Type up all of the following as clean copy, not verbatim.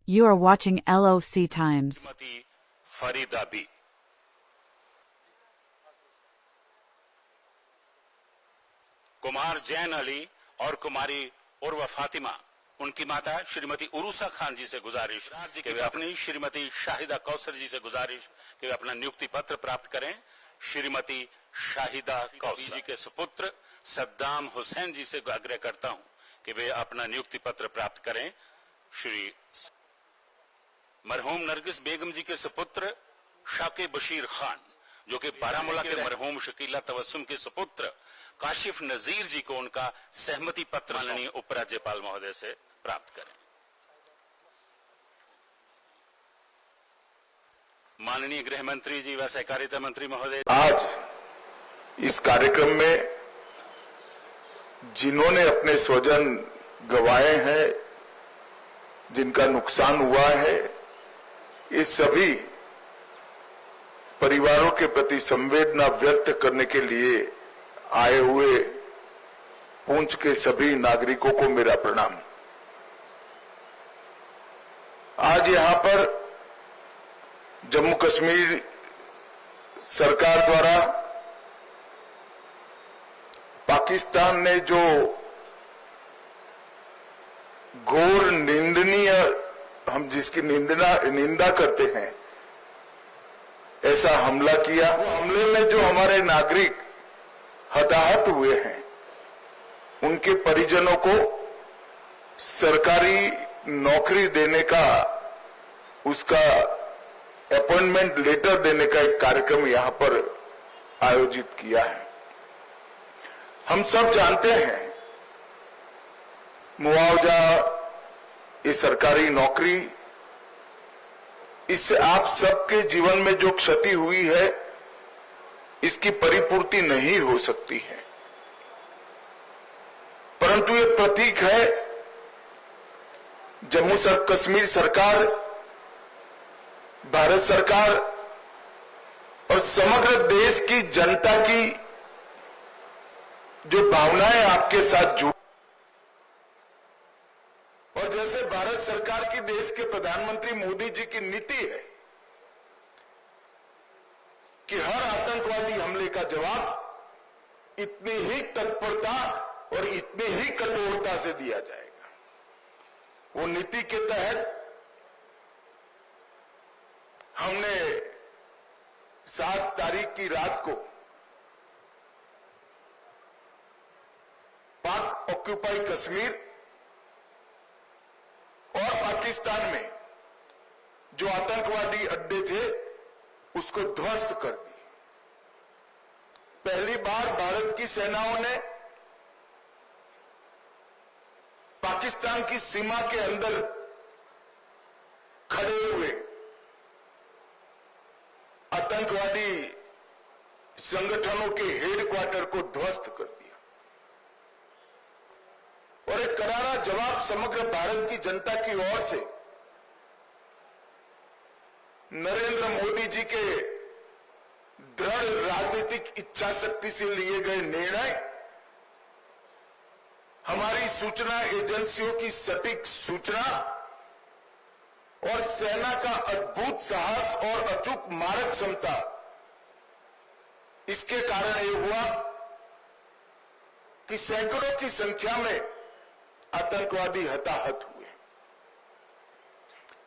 You are watching LOC Times. Shrimati Farida Bi, Kumar Jain Ali और कुमारी उर्वा फातिमा, उनकी माता श्रीमती उरूसा खान जी से गुजारिश कि वे अपनी श्रीमती शाहिदा कौसर जी से गुजारिश कि वे अपना नियुक्ति पत्र प्राप्त करें। श्रीमती शाहिदा कौसर जी के सुपुत्र सद्दाम हुसैन जी से आग्रह करता हूं कि वे अपना नियुक्ति पत्र प्राप्त करें। श्री मरहूम नरगिस बेगम जी के सुपुत्र शाके बशीर खान, जो कि बारामूला के मरहूम शकीला तबस्सुम के सुपुत्र काशिफ नजीर जी को उनका सहमति पत्र माननीय उपराज्यपाल महोदय से प्राप्त करें। माननीय गृह मंत्री जी व सहकारिता मंत्री महोदय, आज इस कार्यक्रम में जिन्होंने अपने स्वजन गंवाए हैं, जिनका नुकसान हुआ है, इस सभी परिवारों के प्रति संवेदना व्यक्त करने के लिए आए हुए पुंछ के सभी नागरिकों को मेरा प्रणाम। आज यहां पर जम्मू कश्मीर सरकार द्वारा पाकिस्तान ने जो घोर निंदनीय, हम जिसकी निंदा करते हैं, ऐसा हमला किया। वो हमले में जो हमारे नागरिक हताहत हुए हैं, उनके परिजनों को सरकारी नौकरी देने का, उसका अपॉइंटमेंट लेटर देने का एक कार्यक्रम यहां पर आयोजित किया है। हम सब जानते हैं मुआवजा, ये सरकारी नौकरी, इससे आप सबके जीवन में जो क्षति हुई है, इसकी परिपूर्ति नहीं हो सकती है, परंतु ये प्रतीक है जम्मू कश्मीर सरकार, भारत सरकार और समग्र देश की जनता की जो भावनाएं आपके साथ जुड़ी। और जैसे भारत सरकार की, देश के प्रधानमंत्री मोदी जी की नीति है कि हर आतंकवादी हमले का जवाब इतनी ही तत्परता और इतनी ही कठोरता से दिया जाएगा। वो नीति के तहत हमने 7 तारीख की रात को पाक ऑक्यूपाई कश्मीर और पाकिस्तान में जो आतंकवादी अड्डे थे, उसको ध्वस्त कर दी। पहली बार भारत की सेनाओं ने पाकिस्तान की सीमा के अंदर खड़े हुए आतंकवादी संगठनों के हेडक्वार्टर को ध्वस्त कर दिया और एक करारा जवाब समग्र भारत की जनता की ओर से नरेंद्र मोदी जी के दृढ़ राजनीतिक इच्छा शक्ति से लिए गए निर्णय, हमारी सूचना एजेंसियों की सटीक सूचना और सेना का अद्भुत साहस और अचूक मारक क्षमता, इसके कारण ये हुआ कि सैकड़ों की संख्या में आतंकवादी हताहत हुए।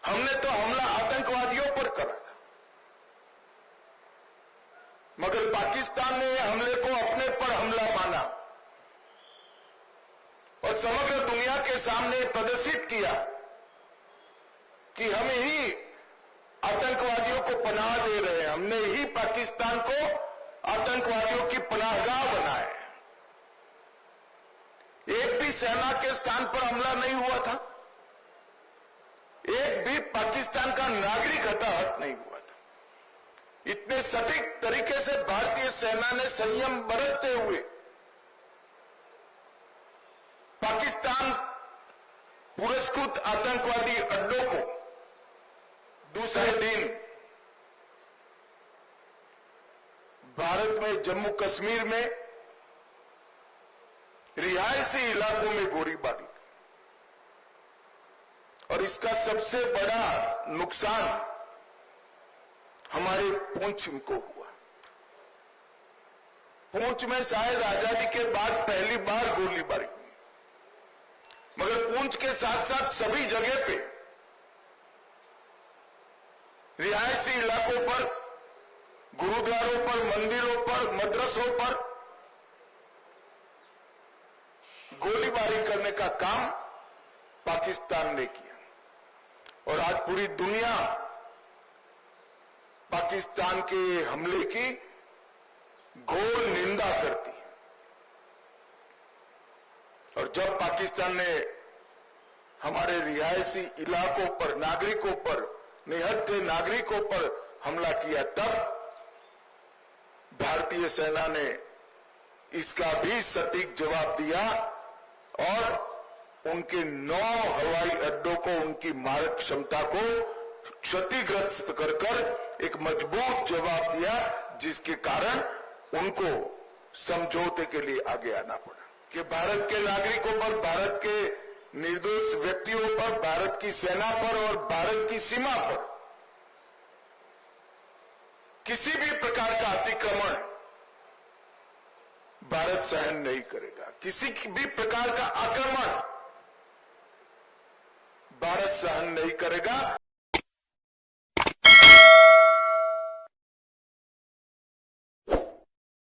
हमने तो हमला आतंकवादियों पर करा था, मगर पाकिस्तान ने हमले को अपने पर हमला माना और समग्र दुनिया के सामने प्रदर्शित किया कि हम ही आतंकवादियों को पनाह दे रहे हैं, हमने ही पाकिस्तान को आतंकवादियों की पनाहगाह बनाया है। एक भी सेना के स्थान पर हमला नहीं हुआ था, एक भी पाकिस्तान का नागरिक हताहत नहीं हुआ था। इतने सटीक तरीके से भारतीय सेना ने संयम बरतते हुए पाकिस्तान पुरस्कृत आतंकवादी अड्डों को दूसरे दिन भारत में जम्मू कश्मीर में रिहायशी इलाकों में गोलीबारी और और इसका सबसे बड़ा नुकसान हमारे पुंछ को हुआ। पुंछ में शायद आजादी के बाद पहली बार गोलीबारी हुई, मगर पुंछ के साथ साथ सभी जगह पे रिहायशी इलाकों पर, गुरुद्वारों पर, मंदिरों पर, मदरसों पर गोलीबारी करने का काम पाकिस्तान ने किया। और आज पूरी दुनिया पाकिस्तान के हमले की घोर निंदा करती है। और जब पाकिस्तान ने हमारे रिहायशी इलाकों पर, नागरिकों पर, निहत्थे नागरिकों पर हमला किया, तब भारतीय सेना ने इसका भी सटीक जवाब दिया और उनके 9 हवाई अड्डों को, उनकी मारक क्षमता को क्षतिग्रस्त कर कर एक मजबूत जवाब दिया, जिसके कारण उनको समझौते के लिए आगे आना पड़ा कि भारत के नागरिकों पर, भारत के निर्दोष व्यक्तियों पर, भारत की सेना पर और भारत की सीमा पर किसी भी प्रकार का अतिक्रमण भारत सहन नहीं करेगा। किसी भी प्रकार का आक्रमण भारत सहन नहीं करेगा।